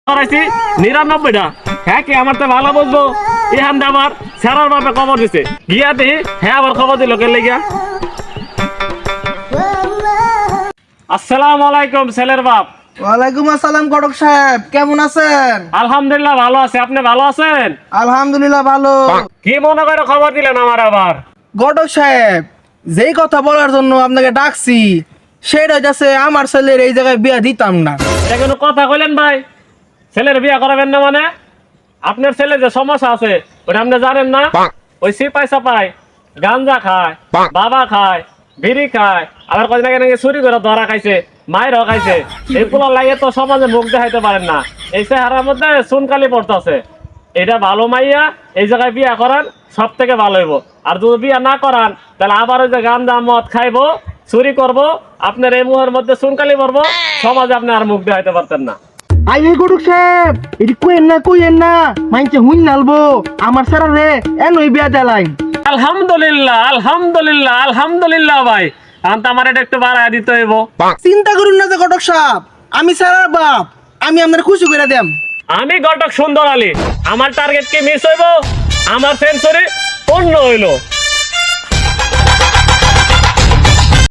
করাইছি 99টা। হ্যাঁ কি আমার তো ভালো বুঝবো এখান আমার স্যারের বাপে খবর দিছে গিয়া দি হ্যাঁ আবার খবর দিল কে লেগিয়া। আসসালামু আলাইকুম ছেলের বাপ। ওয়ালাইকুম আসসালাম ঘটক সাহেব, কেমন আছেন? আলহামদুলিল্লাহ ভালো আছে, আপনি ভালো আছেন? আলহামদুলিল্লাহ ভালো। কি মনে করে খবর দিলেন আমার আবার? ঘটক সাহেব, যেই কথা বলার জন্য আপনাকে ডাকছি সেটা হচ্ছে আমার ছেলের এই জায়গায় বিয়া দিতাম না। এটা কোনো কথা কইলেন ভাই? ছেলের বিয়া করাবেন না মানে? আপনার ছেলে যে সমস্যা আছে ওটা আপনি জানেন না? ওই সিপাই সাপাই গাঞ্জা খায়, বাবা খায়, বিড়ি খায়, আবার কদিন আগে নাকি চুরি করে ধরা খাইছে, মায়েরও খাইছে। এই পোলা লাগে তো সমাজে মুখ দেখাইতে পারেন না, এই চেহারার মধ্যে চুনকালি পড়তেছে। এটা ভালো মাইয়া এই জায়গায় বিয়া করান সব থেকে ভালো হইব। আর যদি বিয়া না করান তাহলে আবার ওই যে গাঞ্জা মদ খাইবো, চুরি করবো, আপনার এই মুহের মধ্যে চুনকালি পড়বো, সমাজে আপনি আর মুখ দেখাইতে পারতেন না। আই হে ঘটক সাহেব, এটি কইেন না মাইনছে হুইন নালবো আমার সারা রে এনই বিয়া দেলাইন। আলহামদুলিল্লাহ আলহামদুলিল্লাহ আলহামদুলিল্লাহ ভাই, এখন তো আমার এটা একটু বাড়ায় দিতে হইব। চিন্তা করুন না যে ঘটক সাহেব, আমি সারার বাপ, আমি আপনার খুশি করে দেম। আমি ঘটক সুন্দর আলী, আমার টার্গেট কি মিস হইব? আমার সেঞ্চুরি পূর্ণ হইল।